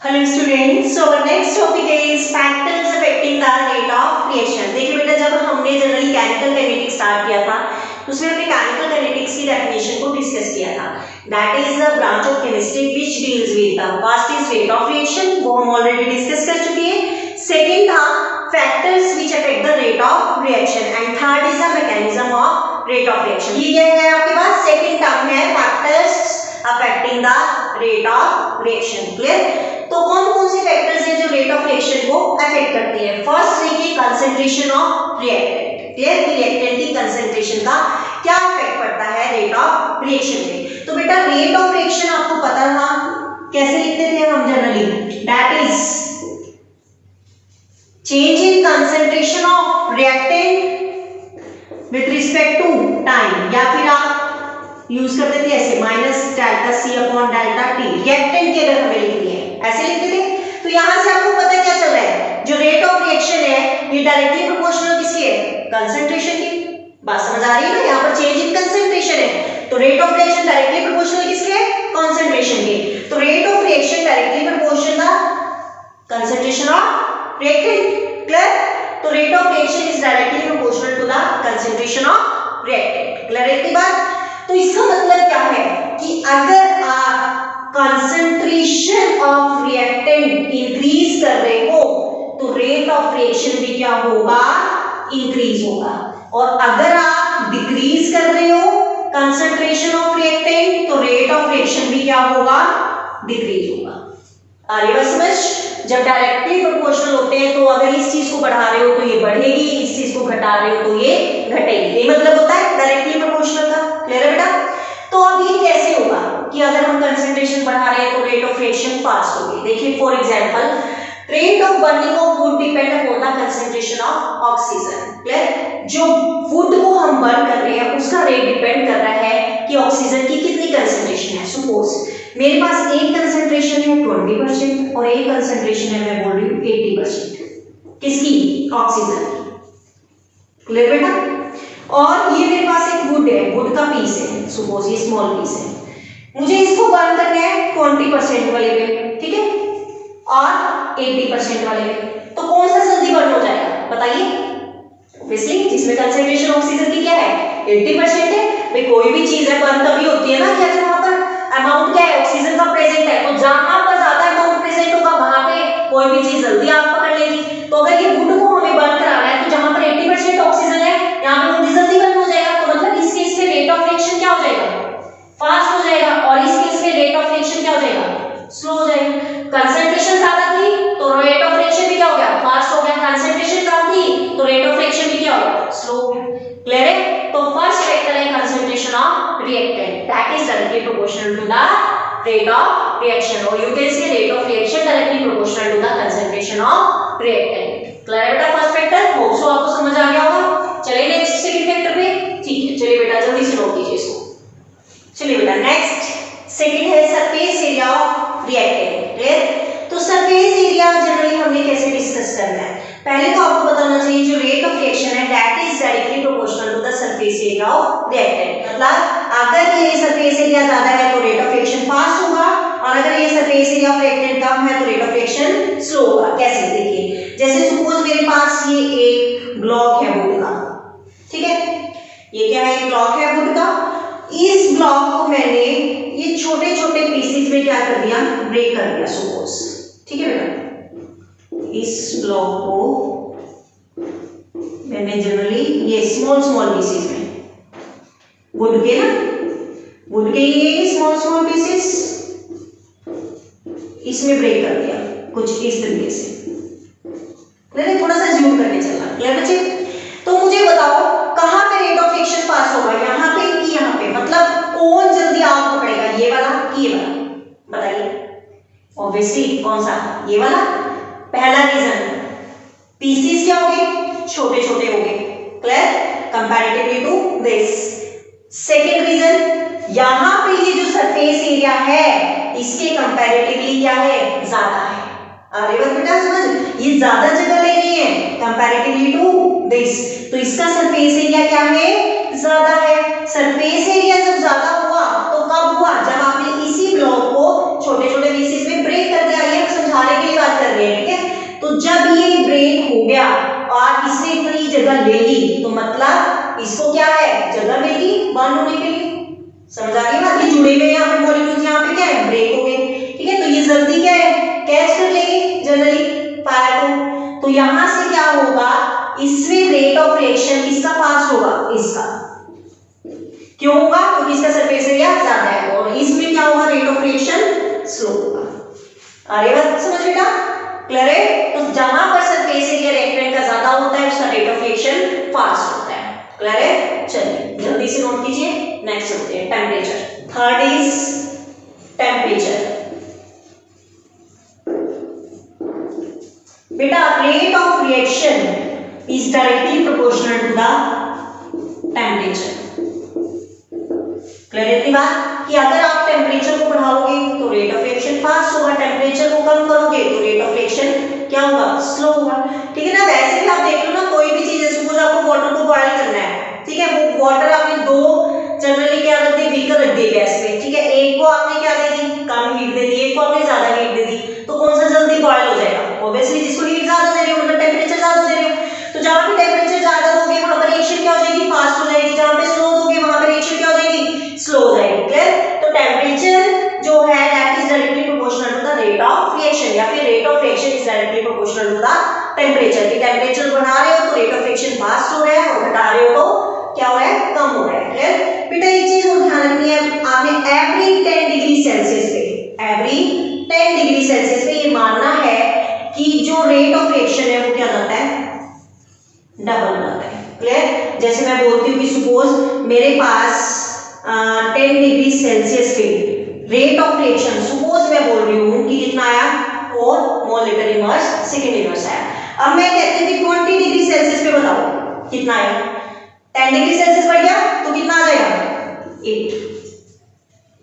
Hello students, so our next topic is factors affecting the rate of reaction। देखिए बेटा, जब हमने generally chemical kinetics start किया था तो उसमें हमने केमिकल काइनेटिक्स की डेफिनेशन को डिस्कस किया था। That is the branch of chemistry which deals with the fastest rate of reaction, वो हम ऑलरेडी डिस्कस कर चुके हैं। सेकंड था factors which affect the rate of reaction and third is the mechanism of rate of reaction. ये क्या है आपके पास? सेकंड टर्म है factors affecting the rate of reaction. Clear? तो कौन-कौन से फैक्टर्स हैं जो रेट ऑफ रिएक्शन को अफेक्ट करते हैं? फर्स्ट देखिए concentration of reactant. Clear? Reactant की कंसंट्रेशन का क्या इफेक्ट पड़ता है रेट ऑफ रिएक्शन पे? तो बेटा रेट ऑफ रिएक्शन आपको पता था, कैसे लिखते थे हम generally? That is change in concentration of reactant with respect to time, या फिर आप यूज करते थे ऐसे minus delta C upon delta T. Reactant की अगर हमें लिखनी है ऐसे लिखते थे। तो यहां से आपको पता क्या चल रहा है? जो रेट ऑफ रिएक्शन है ये डायरेक्टली प्रोपोर्शनल किसकी है? कंसंट्रेशन की। बात समझ आ रही है ना? यहाँ पर चेंज इन कंसंट्रेशन है तो rate of reaction directly proportional किसके है? कंसंट्रेशन के। तो rate of reaction directly proportional the concentration of reactant. Clear? तो rate of reaction is directly proportional to the concentration of reactant. Clear है इतनी बात? तो इसका मतलब क्या है कि अगर आप कंसंट्रेशन ऑफ रिएक्टेंट इंक्रीज कर रहे हो तो रेट ऑफ रिएक्शन भी क्या होगा? इंक्रीज होगा। और अगर आप डिक्रीज कर रहे हो कंसंट्रेशन ऑफ रिएक्टेंट तो रेट ऑफ रिएक्शन भी क्या होगा? डिक्रीज होगा। आ रही बात समझ? जब डायरेक्टली प्रोपोर्शनल होते हैं तो अगर इस चीज को बढ़ा रहे हो तो ये बढ़ेगी, इस चीज को घटा रहे हो तो ये घटेगी। ये मतलब होता है डायरेक्टली प्रोपोर्शनल का। क्लियर है बेटा? तो अब ये कैसे होगा कि अगर हम कंसंट्रेशन बढ़ा रहे हैं तो रेट ऑफ रिएक्शन फास्ट होगी? देखिए for example rate of burning of would depend upon the concentration of oxygen. Clear? जो वुड को हम बर्न कर रहे हैं उसका रेट डिपेंड कर रहा है कि ऑक्सीजन की कितनी कंसंट्रेशन है। सपोज मेरे पास एक कंसंट्रेशन है 20% और एक कंसंट्रेशन है मैं बोल रही हूँ 80%। किसकी? ऑक्सीजन की। क्लियर बेटा? और ये मेरे पास एक वुड है, वुड का पीस है, सपोज ये स्मॉल पीस है। मुझे इसको बर्न करना है 20% वाले पे, ठीक है, और 80% वाले पे। तो कौन सा जल्दी बर्न हो जाएगा बताइए? ऑब्वियसली जिसमें कंसंट्रेशन ऑक्सीजन की क्या है? 80% है। भाई कोई भी चीज है बर्न तभी होती है ना कि अगर वहां पर अमाउंट क्या है? ऑक्सीजन का प्रेजेंट है। तो जहां पर ज्यादा अमाउंट प्रेजेंट होगा वहां पे कोई भी चीज जल्दी आग पकड़ लेगी। तो अगर ये वुड को हमें बर्न कराना है तो जहां पर 80% ऑक्सीजन है यहाँ पे वुड जल्दी बर्न हो जाएगा। तो मतलब इस केस में रेट ऑफ रिएक्शन क्या हो जाएगा? फास्ट हो जाएगा। और इस केस में रेट ऑफ रिएक्शन क्या हो जाएगा? स्लो हो जाएगा। कंसंट्रेशन ज्यादा थी तो रेट ऑफ रिएक्शन भी क्या हो गया? फास्ट हो गया। कंसंट्रेशन कम थी तो रेट ऑफ रिएक्शन भी क्या हो गया? स्लो हो गया। क्लियर है? तो फर्स्ट फैक्टर है concentration of reactant, that is directly proportional to the rate of reaction, or you can say rate of reaction directly proportional to the concentration of reactant. Clear है बेटा? First factor hope so आपको समझ आ गया होगा। चलिए next second factor पे। ठीक है, चलिए बेटा जल्दी से नोट कीजिए इसको। चलिए बेटा नेक्स्ट सेकंड है surface area of reactant. Clear? तो सरफेस एरिया जनरली हमने कैसे डिस्कस करना है? पहले तो आपको बताना चाहिए जो रेट ऑफ रिएक्शन है that is directly proportional to the surface area of reactant. मतलब अगर ये सरफेस एरिया ज्यादा है तो रेट ऑफ रिएक्शन फास्ट होगा, और अगर ये सरफेस एरिया ऑफ रिएक्टेंट कम है तो रेट ऑफ रिएक्शन स्लो होगा। कैसे? देखिए जैसे सपोज मेरे पास ये एक ब्लॉक है वुड का, ठीक है, ये क्या है? ब्लॉक है वुड का। इस ब्लॉक को मैंने ये छोटे छोटे पीसेस में क्या कर दिया? ब्रेक कर दिया सपोज। ठीक है बेटा? इस ब्लॉक को मैंने जनरली ये स्मॉल स्मॉल पीसेस में वुड के ना, वुड के ये स्मॉल स्मॉल पीसेस इसमें ब्रेक कर दिया कुछ इस तरीके से। मैंने थोड़ा सा जूम करके चलना। क्लियर बच्चे? तो मुझे बताओ कहां पे रेट ऑफ रिएक्शन पास होगा? यहां पे कि यहां पे? मतलब कौन जल्दी आग पकड़ेगा, ये वाला कि ये वाला? बताइए। ऑब्वियसली कौन सा? ये वाला। पहला रीजन पीसेस क्या हो गए? छोटे छोटे हो गए। Clear? Comparatively to this. Second reason यहां पे ये जो सरफेस एरिया है इसके कंपैरेटिवली क्या है? ज्यादा है। अरे बस बेटा समझ, ये ज्यादा जगह ले रही है कंपैरेटिवली टू दिस, तो इसका सरफेस एरिया क्या है? ज्यादा है। सरफेस एरिया जब ज्यादा हुआ तो कब हुआ? जब आपने इसी ब्लॉक को छोटे छोटे पीसेस में ब्रेक कर दिया। ये समझा हो गया और इसने इतनी जगह ले ली, तो मतलब इसको क्या है, जगह मिली बंद होने के लिए। समझ आ गई बात, ये जुड़े हुए यहाँ पे मॉलिक्यूल्स, यहाँ पे क्या है, ब्रेक हो गए। ठीक है, तो ये जल्दी क्या है, कैच कर लेगी जनरली फायर को। तो यहां से क्या होगा, इसमें रेट ऑफ रिएक्शन किसका फास्ट होगा, इसका। क्यों होगा, क्योंकि इसका सरफेस एरिया ज्यादा है, और इसमें क्या होगा, रेट ऑफ रिएक्शन स्लो होगा। अरे बात समझ बेटा, क्लियर है। तो जहां पर सरफेस एरिया रिएक्टेंट का ज्यादा होता है उसका रेट ऑफ रिएक्शन फास्ट होता है। क्लियर है, चलिए जल्दी से नोट कीजिए। नेक्स्ट होते हैं टेम्परेचर। Third is temperature. बेटा rate of reaction is directly proportional to the temperature. Clear है इतनी बात कि अगर आप टेम्परेचर को बढ़ाओगे तो रेट ऑफ रिएक्शन फास्ट होगा, टेम्परेचर को कम करोगे तो रेट ऑफ रिएक्शन क्या होगा, स्लो होगा। ठीक है ना, वैसे भी आप देख लो ना, कोई भी चीज, सपोज आपको वाटर को बॉयल करना है, ठीक है, वो वाटर आपने दो जनरली क्या रख दी, बीकर रख दी गैस पे। ठीक है, एक को आपने क्या दे दी, कम हीट दे दी, एक को आपने ज्यादा हीट दे दी, तो कौन सा जल्दी बॉयल हो जाएगा, ऑब्वियसली जिसको हीट ज्यादा दे रही हो, मतलब टेम्परेचर ज्यादा दे रही हो। तो जहां पे टेम्परेचर ज्यादा दोगे वहां पर रिएक्शन क्या हो जाएगी, फास्ट हो जाएगी, जहां पे स्लो दोगे वहां पर रिएक्शन क्या हो जाएगी, स्लो हो जाएगी। क्लियर। तो टेम्परेचर जो है that is directly proportional to the rate of reaction, या फिर rate of reaction is directly proportional to the temperature. कि टेम्परेचर बढ़ा रहे हो तो रेट ऑफ रिएक्शन फास्ट हो रहा है, और घटा रहे हो तो क्या हो रहा है, कम हो रहा है। क्लियर। बेटा एक चीज और ध्यान रखनी है, आपने एवरी 10 डिग्री सेल्सियस पे, एवरी 10 डिग्री सेल्सियस पे ये मानना है कि जो रेट ऑफ रिएक्शन है वो क्या जाता है, डबल जाता है। क्लियर। जैसे मैं बोलती हूँ कि सपोज मेरे पास 10 डिग्री सेल्सियस पे रेट ऑफ रिएक्शन, सपोज मैं बोल रही हूँ कि कितना आया, 4 mole litre inverse second inverse आया। अब मैं कहती हूँ कि 20 डिग्री सेल्सियस पे बताओ कितना आया, 10 डिग्री सेल्सियस बढ़ गया तो कितना आ जाएगा, 8।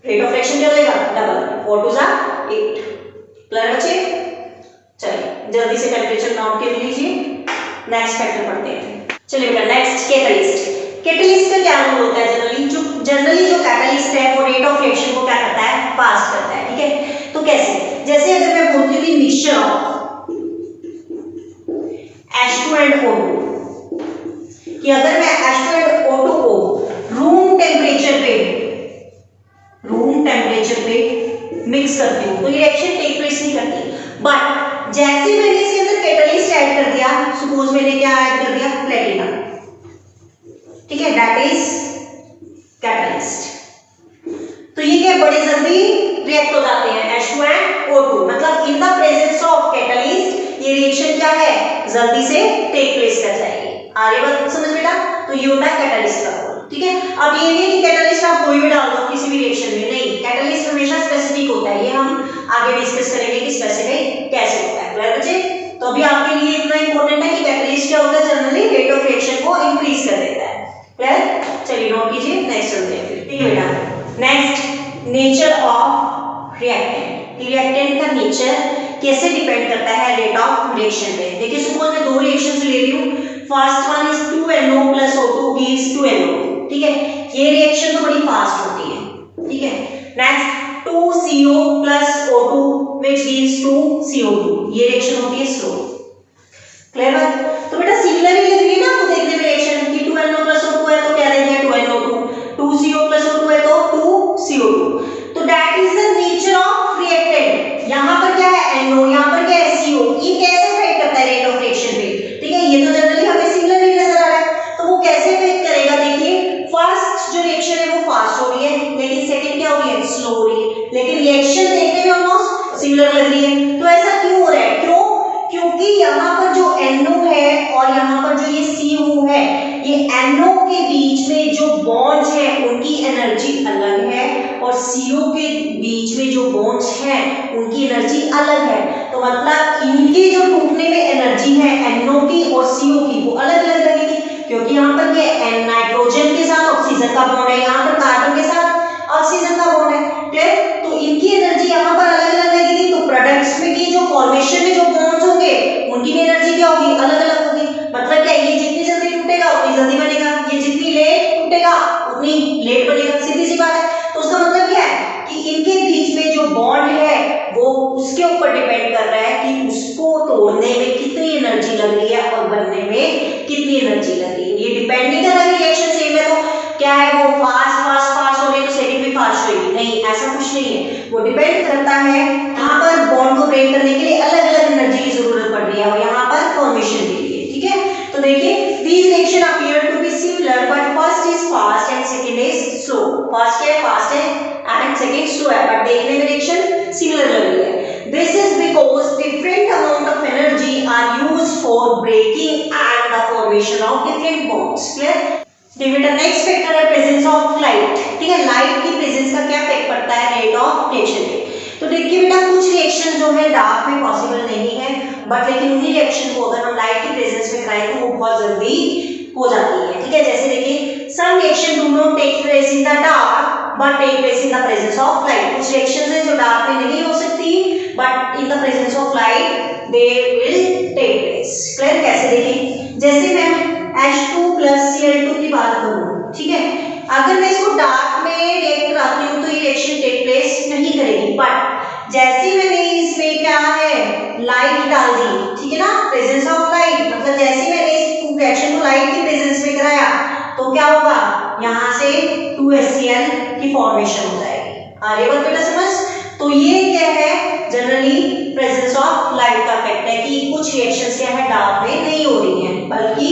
रेट ऑफ रिएक्शन क्या हो जाएगा, डबल, 4 टू 8। क्लियर बच्चे। चलिए जल्दी से टेम्परेचर काउंट कर लीजिए। नेक्स्ट फैक्टर पढ़ते हैं। चलिए बेटा नेक्स्ट कैटलिस्ट। कैटलिस्ट का क्या रोल होता है, जनरली जो कैटलिस्ट है वो रेट ऑफ रिएक्शन को क्या करता है, फास्ट करता है। ठीक है, तो कैसे, जैसे अगर मैं बोलती हूँ कि mixture of H2 and O2, कि अगर मैं H2 एंड O2 को रूम टेम्परेचर पे मिक्स करती हूँ तो ये रिएक्शन टेक प्लेस नहीं करती। बट जैसे मैंने इसके अंदर कैटलिस्ट ऐड कर दिया, सपोज मैंने क्या ऐड कर दिया, प्लेटिनम, ठीक है, दैट इज कैटलिस्ट, तो ये क्या बड़े जल्दी रिएक्ट हो जाते हैं H2 एंड O2, मतलब इन द प्रेजेंस ऑफ कैटलिस्ट ये रिएक्शन क्या है, जल्दी से टेक प्लेस कर जाएगी। आगे बात समझ बेटा, तो ये होता है कैटलिस्ट का रोल। ठीक है, अब ये नहीं कि कैटलिस्ट आप कोई भी डाल दो किसी भी रिएक्शन में, नहीं, कैटलिस्ट हमेशा स्पेसिफिक होता है, ये हम आगे डिस्कस करेंगे कि स्पेसिफिक कैसे होता है। क्लियर बच्चे। तो अभी आपके लिए इतना इंपॉर्टेंट है कि कैटलिस्ट क्या होता है, जनरली रेट ऑफ रिएक्शन को इंक्रीज कर देता है। क्लियर। चलिए नोट कीजिए, नेक्स्ट चलते हैं फिर। ठीक है बेटा, next nature of reactant. Reactant का नेचर कैसे डिपेंड करता है रेट ऑफ रिएक्शन पे। देखिए सपोज मैं दो रिएक्शंस ले रही हूं, first one is 2NO + O2 gives 2NO, ठीक है, ये रिएक्शन तो बड़ी फास्ट होती है। ठीक है, next 2CO + O2 which gives 2CO2, ये रिएक्शन होती है स्लो। क्लियर बात। तो बेटा सिमिलर ही लग रही है ना आपको देखने में रिएक्शन कि 2NO + O2 है तो क्या दे दिया 2NO2, 2CO + O2 है तो 2CO2, तो that is the nature of reactant. यहां पर क्या है NO, यहां पर क्या है CO, ये कैसे इफेक्ट करता है रेट ऑफ रिएक्शन पे। ठीक है, ये तो जनरली हमें सिमिलर ही नजर आ रहा है, तो वो कैसे इफेक्ट करेगा। देखिए फर्स्ट जो रिएक्शन है वो फास्ट हो रही है, लेकिन सेकंड क्या हो रही है, स्लो हो रही है, लेकिन रिएक्शन देखने में ऑलमोस्ट सिमिलर लग रही है। तो ऐसा क्यों हो रहा है, क्यों, क्योंकि यहाँ पर जो NO है और यहाँ पर जो ये CO है, ये NO के बीच में जो बॉन्ड्स है उनकी एनर्जी अलग है, और CO के बीच में जो बॉन्ड्स हैं उनकी एनर्जी अलग है। तो मतलब इनके जो टूटने में एनर्जी है NO की और CO की वो अलग अलग लगेगी, क्योंकि यहाँ पर ये नाइट्रोजन के साथ ऑक्सीजन का बॉन्ड है, यहाँ पर कार्बन के साथ ऑक्सीजन का बॉन्ड है। क्लियर। तो इनकी एनर्जी यहाँ पर अलग अलग लगेगी, तो प्रोडक्ट्स में की जो फॉर्मेशन में जो बॉन्ड्स होंगे उनकी भी एनर्जी क्या होगी, अलग अलग होगी। मतलब क्या, ये जितनी जल्दी टूटेगा उतनी जल्दी बनेगा, ये जितनी लेट टूटेगा उतनी लेट बनेगा, सीधी सी बात है। तो उसका मतलब क्या है कि इनके बीच में जो बॉन्ड है वो उसके ऊपर डिपेंड कर रहा है कि उसको तोड़ने में कितनी एनर्जी लग रही है और बनने में कितनी एनर्जी लग रही है। ये डिपेंड नहीं कर रहा रिएक्शन सेम है तो क्या है वो फास्ट हो रही तो सेकंड भी फास्ट होगी, नहीं ऐसा कुछ नहीं है। वो डिपेंड करता है यहाँ पर बॉन्ड को ब्रेक करने के लिए अलग अलग एनर्जी की जरूरत पड़ रही है और यहाँ पर फॉर्मेशन के लिए, ठीक है। तो देखिए these reaction appear to be similar but first is fast and second is slow। First क्या है फास्ट है एंड सेकंड स्लो है बट देखने में रिएक्शन सिमिलर लग रही है। This is because different amount of energy are used for breaking and the formation of different bonds. Clear. बेटा नेक्स्ट फैक्टर है प्रेजेंस ऑफ लाइट, ठीक है। लाइट की प्रेजेंस का क्या इफेक्ट पड़ता है रेट ऑफ रिएक्शन पे। तो देखिए बेटा कुछ रिएक्शन जो है डार्क में पॉसिबल नहीं है बट लेकिन उन्हीं रिएक्शन को अगर हम लाइट की प्रेजेंस में कराएं तो वो बहुत जल्दी हो जाती है, ठीक है। जैसे देखिए some reaction do not take place in the dark but take place in the presence of light. कुछ रिएक्शंस हैं जो डार्क में नहीं हो सकती but in the presence of light they will take place. Clear. कैसे देखिए जैसे मैं H2 + Cl2 की बात करूं, ठीक है। अगर मैं इसको डार्क में रिएक्ट कराती हूं तो ये रिएक्शन टेक प्लेस नहीं करेगी बट जैसे मैंने इसमें क्या है लाइट डाल दी, ठीक है ना, प्रेजेंस ऑफ लाइट, मतलब जैसे मैंने इस रिएक्शन को लाइट की प्रेजेंस में कराया तो क्या होगा यहाँ से 2HCl की फॉर्मेशन हो जाएगी। आ रही बात बेटा समझ। तो ये क्या है जनरली प्रेजेंस ऑफ लाइट का इफेक्ट है कि कुछ रिएक्शंस क्या है डार्क में नहीं हो रही हैं बल्कि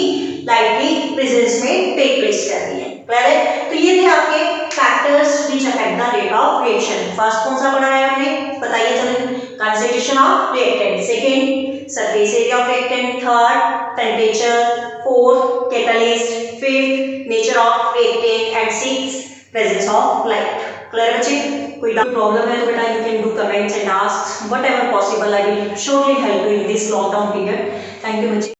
लाइट की प्रेजेंस में टेक प्लेस कर रही है। क्लियर है। तो ये थे आपके factors which affect the rate of reaction. First कौन सा पढ़ा है हमने बताइए चलो। Concentration of reactant, second surface area of reactant, third temperature, fourth catalyst, fifth nature of reactant and sixth presence of light. Clear बच्चे। कोई प्रॉब्लम है तो बेटा you can do comments and ask whatever possible. I will surely help you in this long term period. Thank you बच्चे।